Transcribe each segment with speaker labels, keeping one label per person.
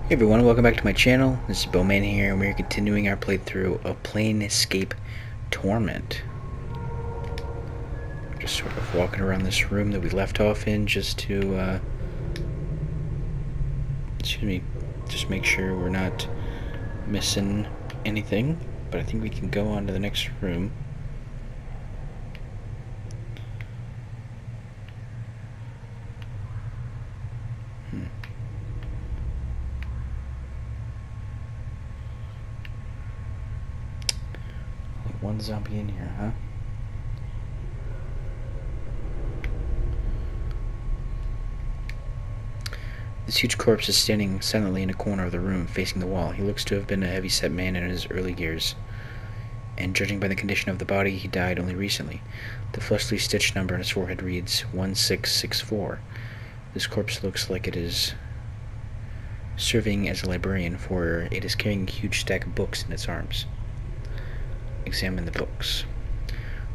Speaker 1: Hey everyone, welcome back to my channel. This is Bowman here, and we're continuing our playthrough of Planescape Torment. Just sort of walking around this room that we left off in just to, just make sure we're not missing anything. But I think we can go on to the next room. One zombie in here, huh? This huge corpse is standing silently in a corner of the room, facing the wall. He looks to have been a heavy-set man in his early years, and judging by the condition of the body, he died only recently. The fleshly stitch number on his forehead reads 1664. This corpse looks like it is serving as a librarian, for it is carrying a huge stack of books in its arms. Examine the books.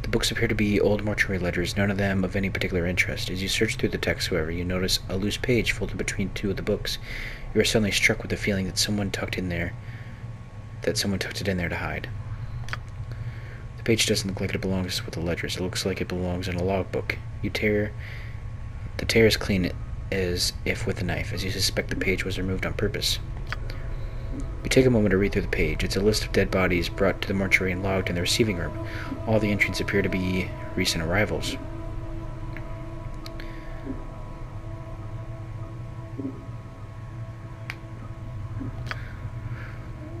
Speaker 1: The books appear to be old mortuary ledgers, none of them of any particular interest. As you search through the text, however, you notice a loose page folded between two of the books. You are suddenly struck with the feeling that someone tucked it in there to hide. The page doesn't look like it belongs with the ledgers. It looks like it belongs in a logbook. The tear is clean as if with a knife, as you suspect the page was removed on purpose. You take a moment to read through the page. It's a list of dead bodies brought to the mortuary and logged in the receiving room. All the entries appear to be recent arrivals.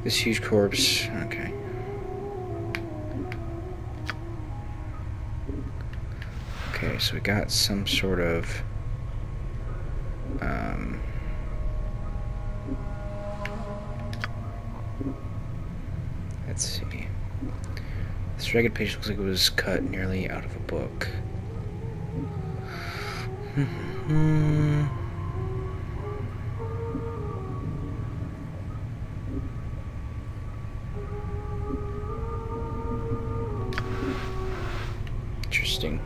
Speaker 1: This huge corpse... okay. Okay, so we got some sort of... let's see. This ragged page looks like it was cut nearly out of a book. Interesting.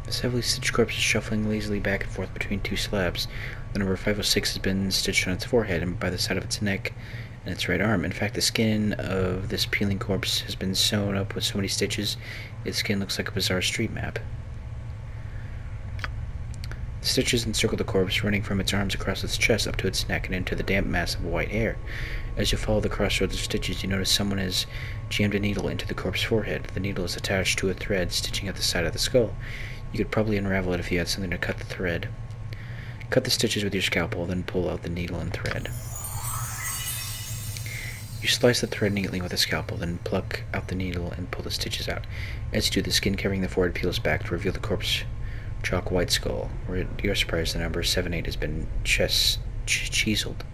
Speaker 1: This heavily stitched corpse is shuffling lazily back and forth between two slabs. The number 506 has been stitched on its forehead and by the side of its neck and its right arm. In fact, the skin of this peeling corpse has been sewn up with so many stitches, its skin looks like a bizarre street map. The stitches encircle the corpse, running from its arms across its chest up to its neck and into the damp mass of white hair. As you follow the crossroads of stitches, you notice someone has jammed a needle into the corpse's forehead. The needle is attached to a thread stitching at the side of the skull. You could probably unravel it if you had something to cut the thread. Cut the stitches with your scalpel, then pull out the needle and thread. You slice the thread neatly with a scalpel, then pluck out the needle and pull the stitches out. As you do, the skin covering the forehead peels back to reveal the corpse's chalk white skull, where to your surprise the number 78 has been chiseled.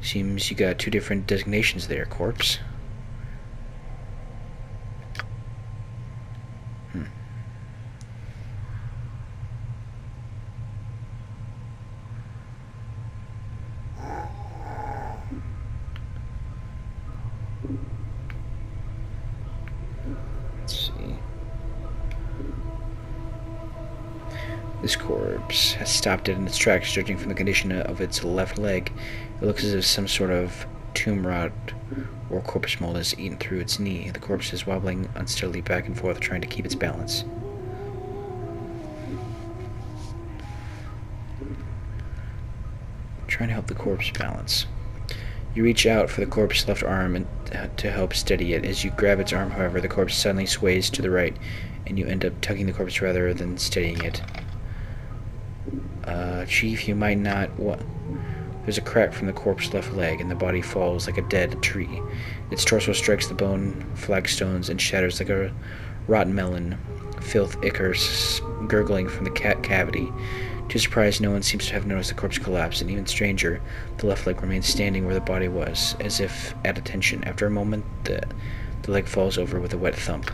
Speaker 1: Seems you got two different designations there, corpse. Let's see. This corpse has stopped dead in its tracks, judging from the condition of its left leg. It looks as if some sort of tomb rot or corpse mold has eaten through its knee. The corpse is wobbling unsteadily back and forth, trying to keep its balance. Trying to help the corpse balance. You reach out for the corpse's left arm to help steady it. As you grab its arm, however, the corpse suddenly sways to the right, and you end up tugging the corpse rather than steadying it. Chief, you might not... There's a crack from the corpse's left leg, and the body falls like a dead tree. Its torso strikes the bone flagstones and shatters like a rotten melon. Filth ichors gurgling from the cavity. To his surprise, no one seems to have noticed the corpse collapse, and even stranger, the left leg remains standing where the body was, as if at attention. After a moment, the leg falls over with a wet thump.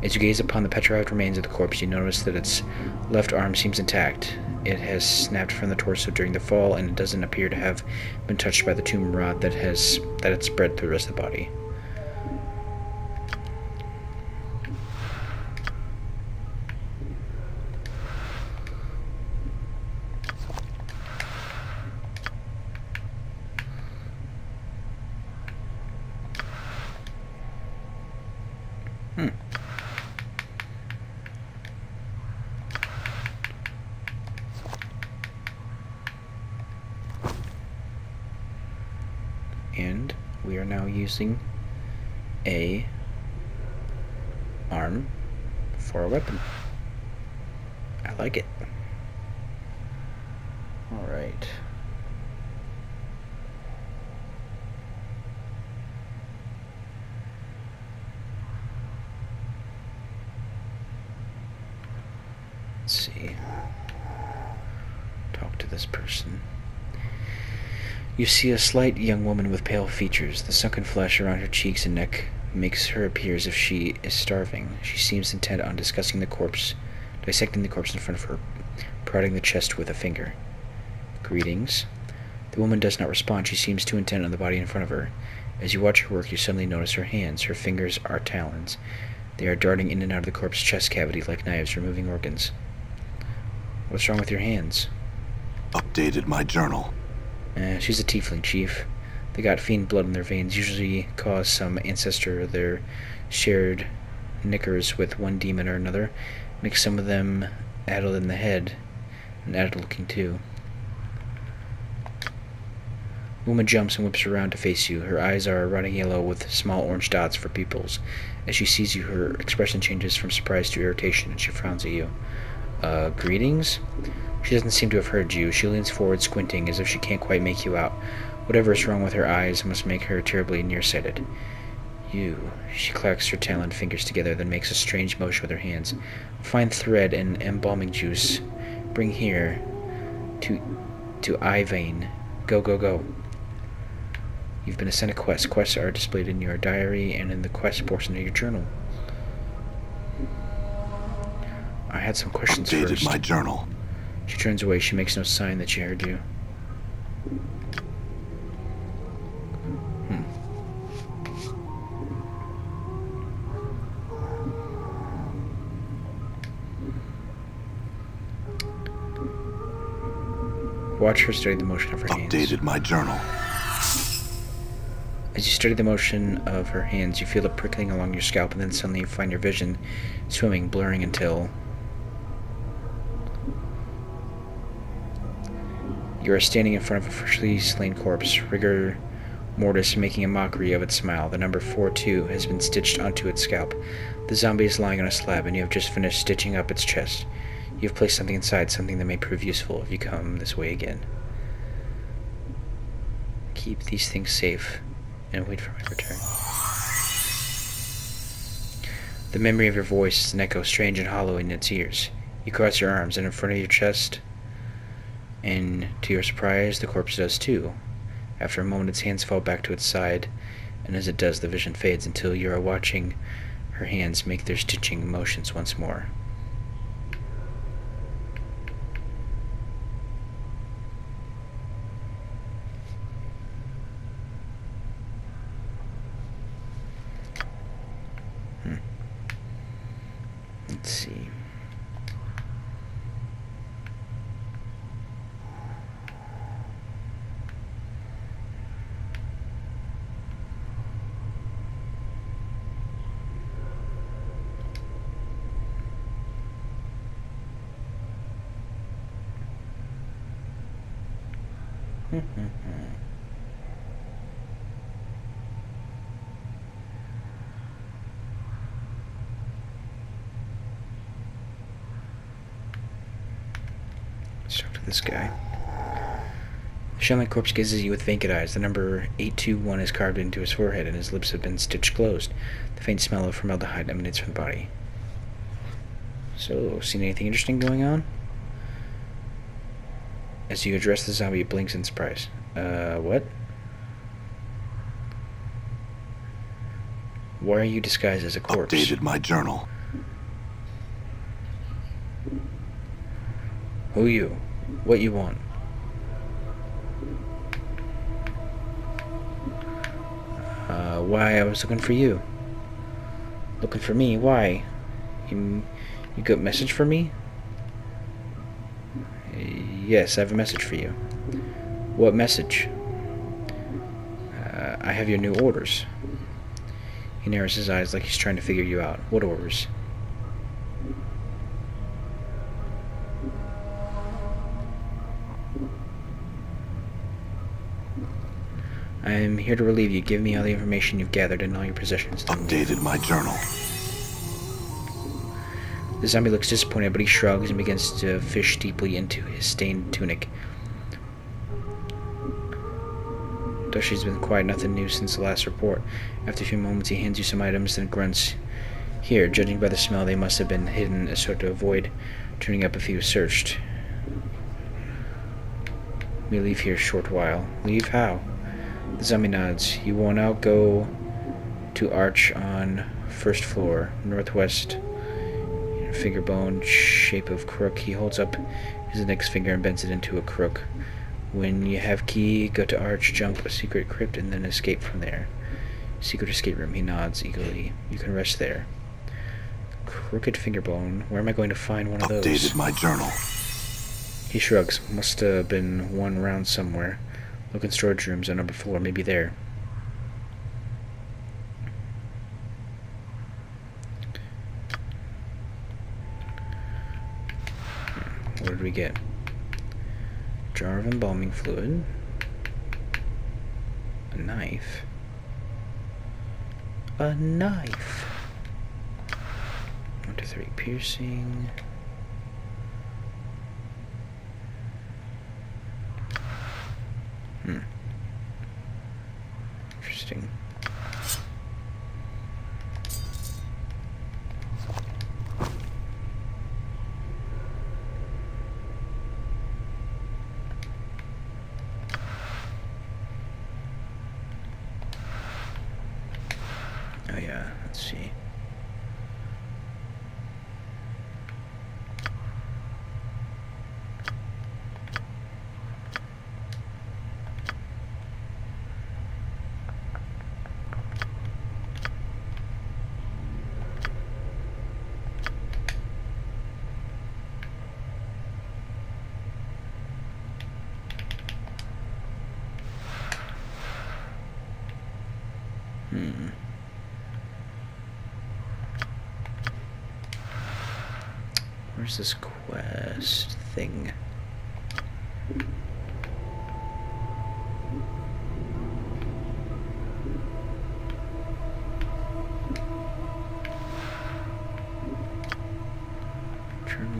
Speaker 1: As you gaze upon the petrified remains of the corpse, you notice that its left arm seems intact. It has snapped from the torso during the fall, and it doesn't appear to have been touched by the tomb rot that had spread through the rest of the body. And we are now using a arm for a weapon. I like it. Alright. Let's see. Talk to this person. You see a slight young woman with pale features. The sunken flesh around her cheeks and neck makes her appear as if she is starving. She seems intent on dissecting the corpse in front of her, prodding the chest with a finger. Greetings. The woman does not respond. She seems too intent on the body in front of her. As you watch her work, you suddenly notice her hands. Her fingers are talons. They are darting in and out of the corpse's chest cavity like knives removing organs. What's wrong with your hands?
Speaker 2: Updated my journal.
Speaker 1: She's a tiefling, Chief. They got fiend blood in their veins, usually cause some ancestor of their shared knickers with one demon or another. Makes some of them addled in the head, and addled looking too. Woman jumps and whips around to face you. Her eyes are ruddy yellow with small orange dots for pupils. As she sees you, her expression changes from surprise to irritation, and she frowns at you. Greetings? She doesn't seem to have heard you. She leans forward, squinting, as if she can't quite make you out. Whatever is wrong with her eyes must make her terribly nearsighted. You. She clacks her taloned fingers together, then makes a strange motion with her hands. Find thread and embalming juice. Bring here. To Ivane. Go, go, go. You've been assigned a quest. Quests are displayed in your diary and in the quest portion of your journal. I had some questions
Speaker 2: Updated
Speaker 1: first.
Speaker 2: my journal.
Speaker 1: She turns away. She makes no sign that she heard you. Watch her study the motion of her hands.
Speaker 2: Updated my journal.
Speaker 1: As you study the motion of her hands, you feel it prickling along your scalp, and then suddenly you find your vision swimming, blurring until you are standing in front of a freshly slain corpse, rigor mortis making a mockery of its smile. The number 42 has been stitched onto its scalp. The zombie is lying on a slab, and you have just finished stitching up its chest. You have placed something inside, something that may prove useful if you come this way again. Keep these things safe, and wait for my return. The memory of your voice is an echo strange and hollow in its ears. You cross your arms, and in front of your chest, and to your surprise, the corpse does too. After a moment, its hands fall back to its side, and as it does, the vision fades until you are watching her hands make their stitching motions once more. Let's see. Let's talk to this guy. The shaman corpse gazes at you with vacant eyes. The number 821 is carved into his forehead, and his lips have been stitched closed. The faint smell of formaldehyde emanates from the body. So, seen anything interesting going on? As you address the zombie, it blinks in surprise. What? Why are you disguised as a corpse?
Speaker 2: Updated my journal.
Speaker 1: Who you? What you want? Why I was looking for you. Looking for me? Why? You got a message for me? Yes, I have a message for you. What message? I have your new orders. He narrows his eyes like he's trying to figure you out. What orders? I am here to relieve you. Give me all the information you've gathered and all your possessions.
Speaker 2: Updated my journal.
Speaker 1: The zombie looks disappointed, but he shrugs and begins to fish deeply into his stained tunic. Dushy's been quiet, nothing new since the last report. After a few moments, he hands you some items, then grunts. Here, judging by the smell, they must have been hidden so to avoid turning up if he was searched. We leave here a short while. Leave how? The zombie nods. You will now go to arch on first floor, northwest. Finger bone, shape of crook. He holds up his index finger and bends it into a crook. When you have key, go to arch, jump a secret crypt, and then escape from there. Secret escape room. He nods eagerly. You can rest there. Crooked finger bone. Where am I going to find one of those?
Speaker 2: Updated my journal.
Speaker 1: He shrugs. Must have been one around somewhere. Look in storage rooms on number 4. Maybe there. What did we get? Jar of embalming fluid. A knife. A knife! 1 to 3 piercing. Interesting. Oh yeah, let's see. Where's this quest thing? Journal.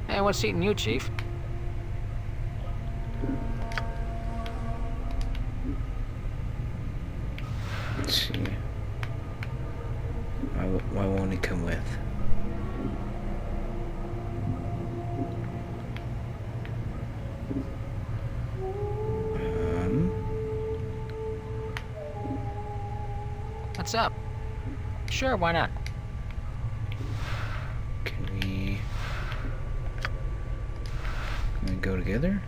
Speaker 3: Hey, what's eating you, Chief?
Speaker 1: Let's see. Why won't he come with?
Speaker 3: What's up? Sure, why not?
Speaker 1: Can we go together?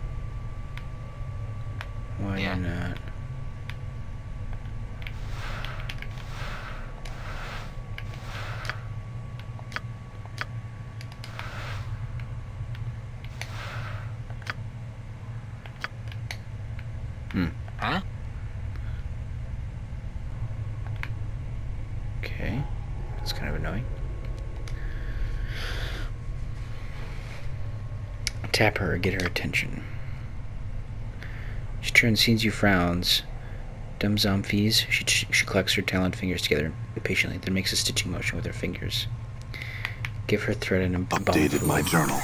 Speaker 1: Why
Speaker 3: Yeah.
Speaker 1: not?
Speaker 3: Huh?
Speaker 1: Okay. That's kind of annoying. Tap her, get her attention. She turns, sees you, frowns. Dumb zombies. She collects her taloned fingers together impatiently, then makes a stitching motion with her fingers. Give her thread and
Speaker 2: Updated my journal.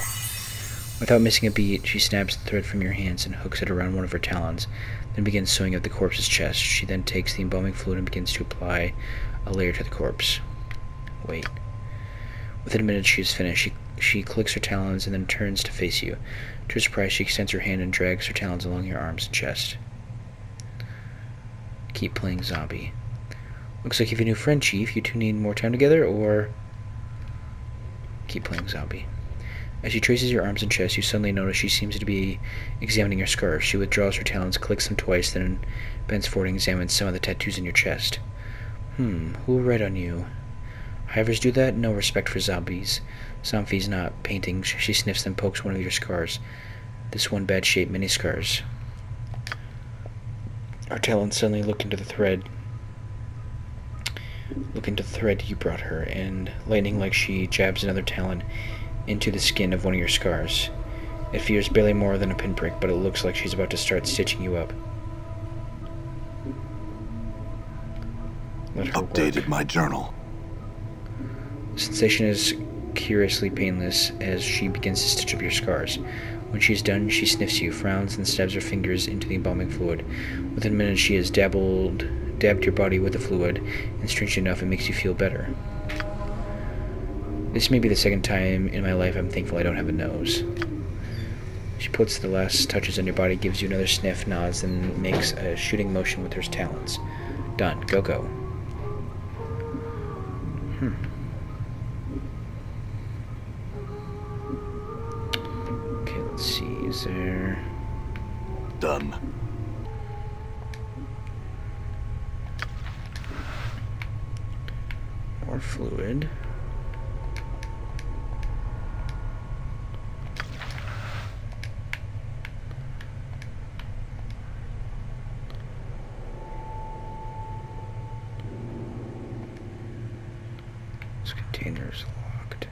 Speaker 1: Without missing a beat, she snaps the thread from your hands and hooks it around one of her talons, then begins sewing up the corpse's chest. She then takes the embalming fluid and begins to apply a layer to the corpse. Wait. Within a minute, she is finished. She clicks her talons and then turns to face you. To her surprise, she extends her hand and drags her talons along your arms and chest. Keep playing zombie. Looks like you have a new friend, Chief. You two need more time together, or... Keep playing zombie. As she traces your arms and chest, you suddenly notice she seems to be examining your scarf. She withdraws her talons, clicks them twice, then bends forward and examines some of the tattoos in your chest. Who read on you? Hivers do that? No respect for zombies. Zombies not paintings. She sniffs them, pokes one of your scars. This one bad shape, many scars. Her talons suddenly look into the thread you brought her, and lightning like she jabs another talon into the skin of one of your scars. It fears barely more than a pinprick, but it looks like she's about to start stitching you up. Let her
Speaker 2: Updated
Speaker 1: work.
Speaker 2: my journal.
Speaker 1: The sensation is curiously painless as she begins to stitch up your scars. When she is done, she sniffs you, frowns, and stabs her fingers into the embalming fluid. Within a minute, she has dabbed your body with the fluid, and strangely enough, it makes you feel better. This may be the second time in my life I'm thankful I don't have a nose. She puts the last touches on your body, gives you another sniff, nods, and makes a shooting motion with her talons. Done. Go, go. Okay, let's see. Is there...
Speaker 2: Done.
Speaker 1: more fluid? This container is locked.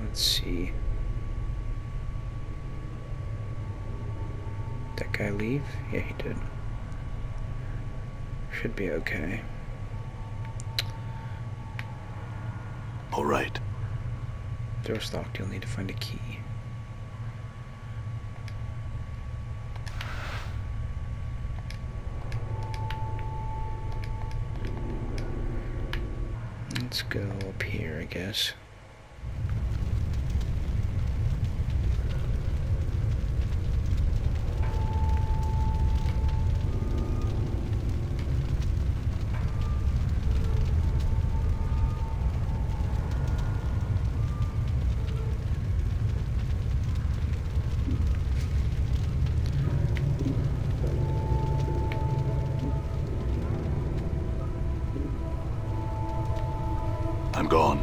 Speaker 1: Let's see. Did that guy leave? Yeah, he did. Should be okay.
Speaker 2: All right.
Speaker 1: Door's locked. You'll need to find a key. Let's go up here, I guess.
Speaker 2: I'm gone.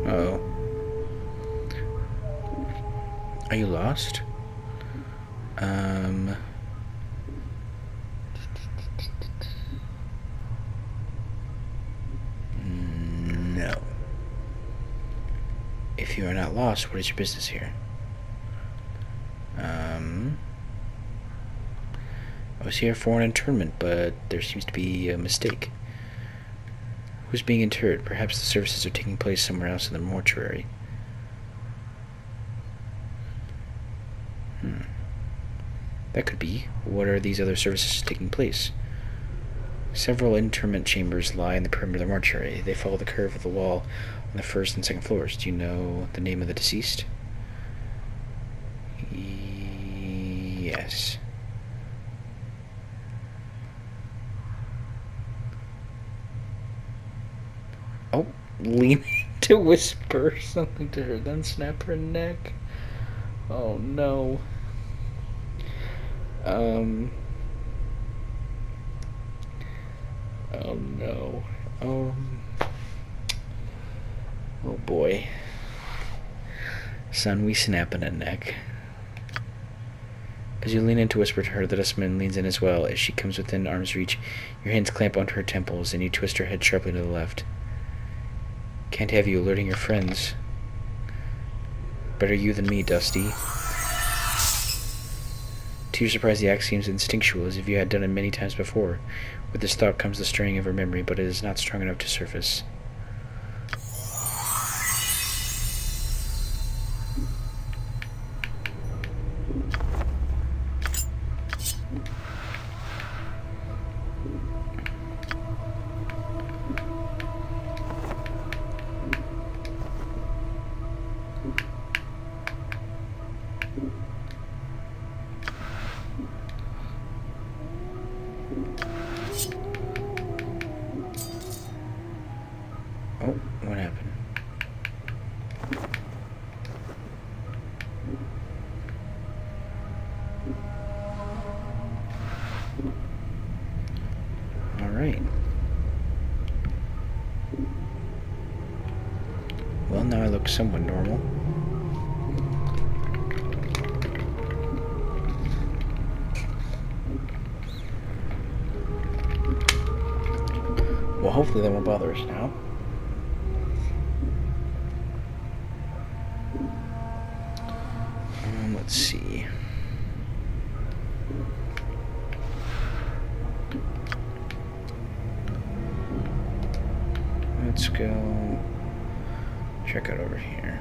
Speaker 1: Uh-oh. Are you lost? No. If you are not lost, what is your business here? I was here for an interment, but there seems to be a mistake. Who's being interred? Perhaps the services are taking place somewhere else in the mortuary. That could be. What are these other services taking place? Several interment chambers lie in the perimeter of the mortuary. They follow the curve of the wall on the first and second floors. Do you know the name of the deceased? Yes. Oh, lean to whisper something to her, then snap her neck. Oh no. Oh no. Oh boy. Son, we snapping a neck. As you lean in to whisper to her, the dustman leans in as well. As she comes within arm's reach, your hands clamp onto her temples, and you twist her head sharply to the left. Can't have you alerting your friends. Better you than me, Dusty. To your surprise, the act seems instinctual, as if you had done it many times before. With this thought comes the stirring of her memory, but it is not strong enough to surface. Oh, what happened? Alright. Well, now I look somewhat normal. Well, hopefully that won't bother us now. Let's see. Let's go check out over here.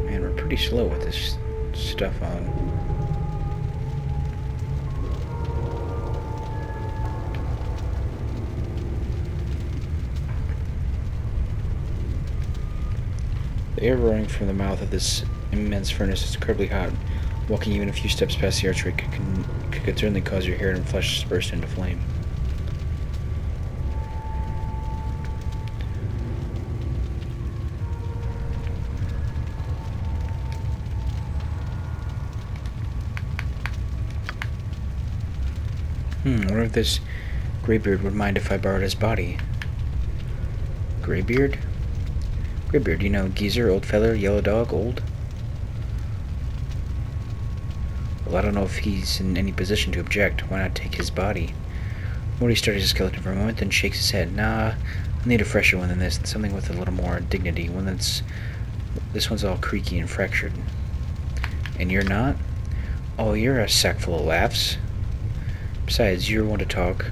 Speaker 1: Man, we're pretty slow with this stuff on. The air roaring from the mouth of this immense furnace is incredibly hot. Walking even a few steps past the archway could certainly cause your hair and flesh to burst into flame. I wonder if this Greybeard would mind if I borrowed his body. Greybeard? Greybeard, you know, geezer, old feller, yellow dog, old? Well, I don't know if he's in any position to object. Why not take his body? Morty studies the skeleton for a moment, then shakes his head. Nah, I need a fresher one than this. Something with a little more dignity. One that's... This one's all creaky and fractured. And you're not? Oh, you're a sack full of laughs. Besides, you're one to talk.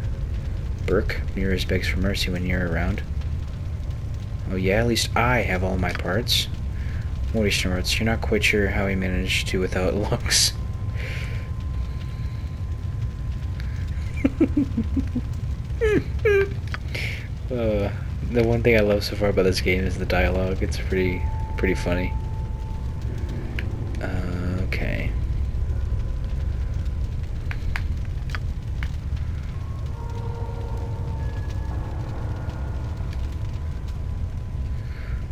Speaker 1: Burke, Mirrors begs for mercy when you're around. Oh yeah, at least I have all my parts. Morty snorts. You're not quite sure how he managed to without lungs. The one thing I love so far about this game is the dialogue. It's pretty funny. Okay.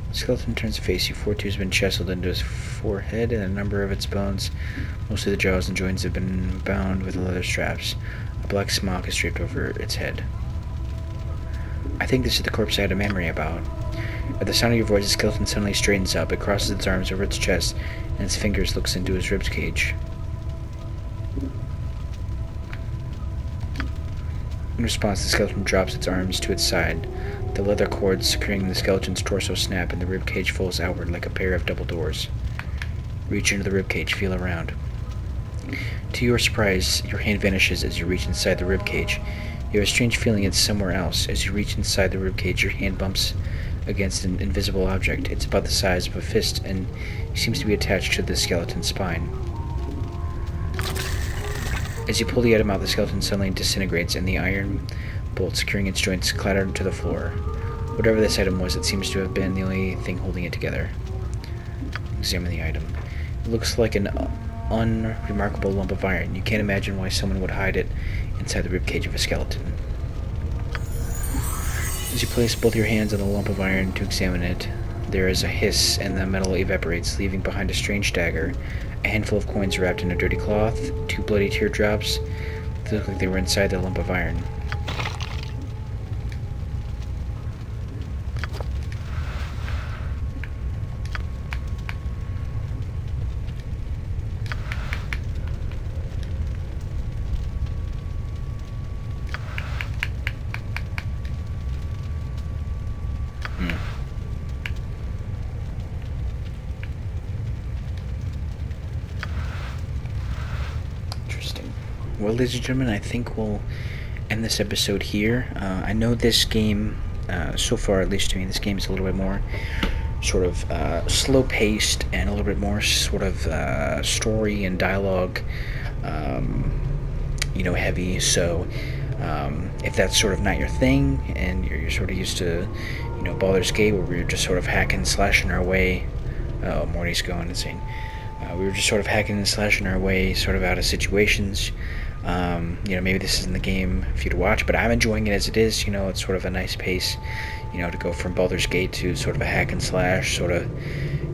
Speaker 1: The skeleton turns to face you. 4-2 has been chiseled into his forehead, and a number of its bones, mostly the jaws and joints, have been bound with leather straps. A black smock is draped over its head. I think this is the corpse I had a memory about. At the sound of your voice, the skeleton suddenly straightens up. It crosses its arms over its chest, and its fingers looks into his ribs cage. In response, the skeleton drops its arms to its side. The leather cords securing the skeleton's torso snap, and the rib cage falls outward like a pair of double doors. Reach into the rib cage, feel around. To your surprise, your hand vanishes as you reach inside the rib cage. You have a strange feeling it's somewhere else. As you reach inside the rib cage, your hand bumps against an invisible object. It's about the size of a fist and seems to be attached to the skeleton's spine. As you pull the item out, the skeleton suddenly disintegrates, and the iron bolt securing its joints clatter to the floor. Whatever this item was, it seems to have been the only thing holding it together. Examine the item. It looks like an unremarkable lump of iron. You can't imagine why someone would hide it inside the ribcage of a skeleton. As you place both your hands on the lump of iron to examine it, there is a hiss and the metal evaporates, leaving behind a strange dagger, a handful of coins wrapped in a dirty cloth, 2 bloody teardrops. They look like they were inside the lump of iron. Well, ladies and gentlemen, I think we'll end this episode here. I know this game, so far at least to me, this game is a little bit more sort of slow-paced and a little bit more sort of story and dialogue, heavy. So if that's sort of not your thing and you're sort of used to, Baldur's Gate, where we're just sort of hacking and slashing our way. Oh, Morty's going insane. We were just sort of hacking and slashing our way sort of out of situations. Maybe this isn't the game for you to watch, but I'm enjoying it as it is. It's sort of a nice pace, to go from Baldur's Gate to sort of a hack and slash sort of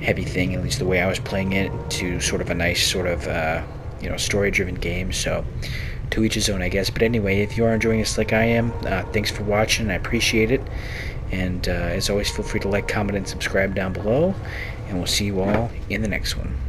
Speaker 1: heavy thing, at least the way I was playing it, to sort of a nice sort of, story-driven game. So to each his own, I guess. But anyway, if you are enjoying this like I am, thanks for watching. I appreciate it. And as always, feel free to like, comment, and subscribe down below. And we'll see you all in the next one.